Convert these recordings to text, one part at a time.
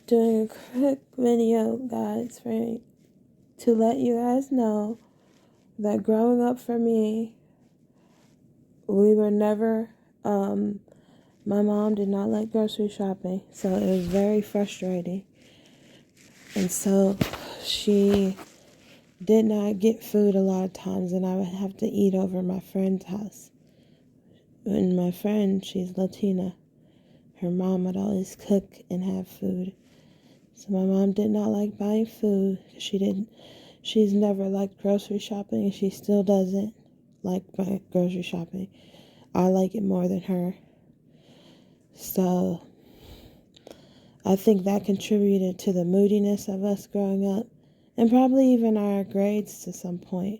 doing a quick video, guys, to let you guys know that growing up for me, we were never, my mom did not like grocery shopping, so it was very frustrating. And so she did not get food a lot of times, and I would have to eat over my friend's house. And my friend, she's Latina. Her mom would always cook and have food. So my mom did not like buying food. She's never liked grocery shopping, and she still doesn't like my grocery shopping. I like it more than her. So I think that contributed to the moodiness of us growing up, and probably even our grades to some point.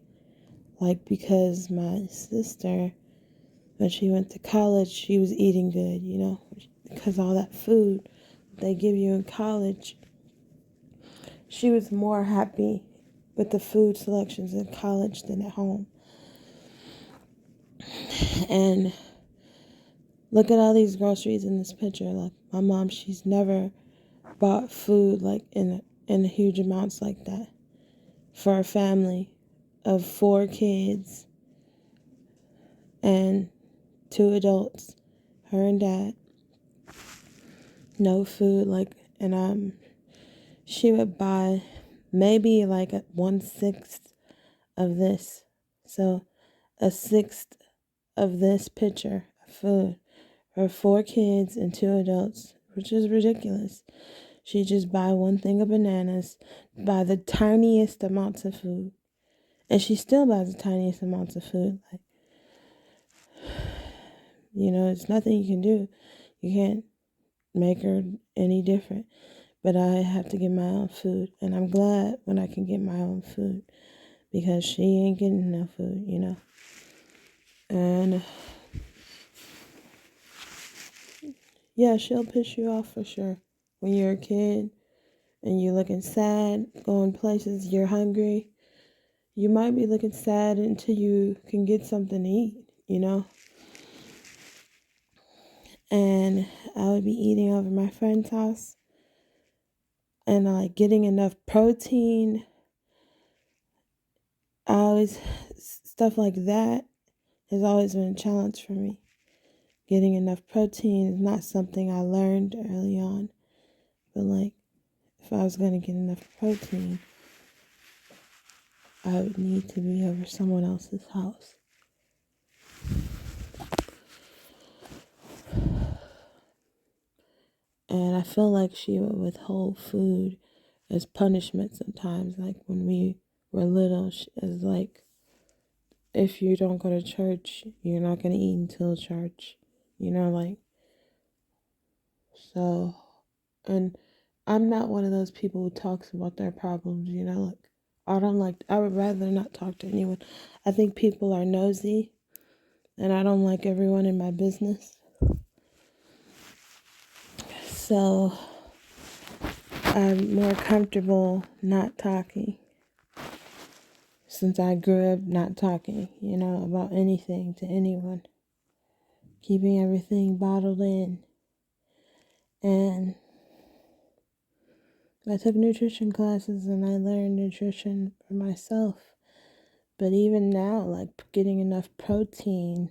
Like, because my sister, when she went to college, she was eating good, because all that food they give you in college, she was more happy with the food selections in college than at home. And look at all these groceries in this picture. Like, my mom, she's never bought food like in huge amounts like that for a family of 4 kids and 2 adults, her and dad. No food, and she would buy maybe like 1/6 of this. So 1/6 of this picture of food for 4 kids and 2 adults, which is ridiculous. She just buy one thing of bananas, buy the tiniest amounts of food, and she still buys the tiniest amounts of food. Like, it's nothing you can do. You can't make her any different. But I have to get my own food, and I'm glad when I can get my own food, because she ain't getting no food, And yeah, she'll piss you off for sure. When you're a kid and you're looking sad, going places, you're hungry, you might be looking sad until you can get something to eat, And I would be eating over my friend's house and getting enough protein. Stuff like that has always been a challenge for me. Getting enough protein is not something I learned early on. But if I was going to get enough protein, I would need to be over someone else's house. And I feel like she would withhold food as punishment sometimes. Like when we were little, as if you don't go to church, you're not going to eat until church. So, and I'm not one of those people who talks about their problems, I would rather not talk to anyone. I think people are nosy, and I don't like everyone in my business. So, I'm more comfortable not talking, since I grew up not talking, about anything to anyone. Keeping everything bottled in. And I took nutrition classes and I learned nutrition for myself. But even now, getting enough protein,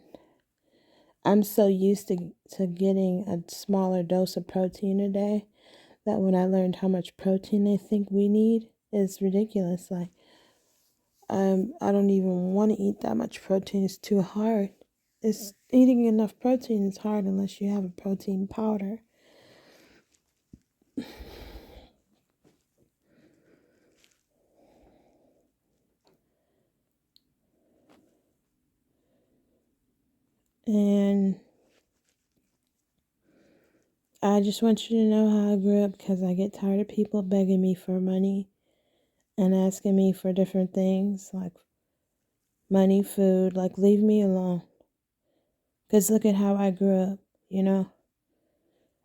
I'm so used to getting a smaller dose of protein a day that when I learned how much protein they think we need, it's ridiculous. I don't even want to eat that much protein. It's too hard. Eating enough protein is hard unless you have a protein powder. And I just want you to know how I grew up, because I get tired of people begging me for money and asking me for different things like money, food. Leave me alone. Because look at how I grew up,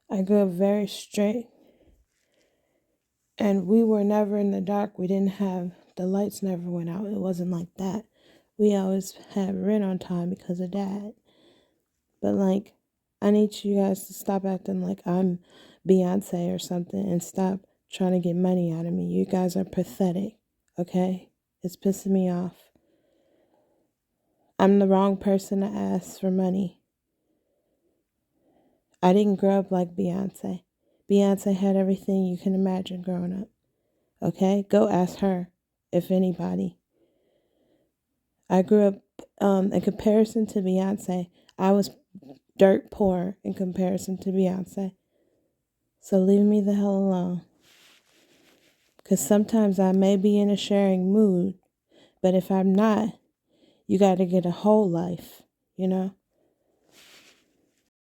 I grew up very straight. And we were never in the dark. The lights never went out. It wasn't like that. We always had rent on time because of Dad. But I need you guys to stop acting like I'm Beyonce or something and stop trying to get money out of me. You guys are pathetic, okay? It's pissing me off. I'm the wrong person to ask for money. I didn't grow up like Beyonce. Beyonce had everything you can imagine growing up, okay? Go ask her, if anybody. I grew up, in comparison to Beyonce, I was dirt poor in comparison to Beyonce. So leave me the hell alone. Because sometimes I may be in a sharing mood, but if I'm not, you got to get a whole life, you know?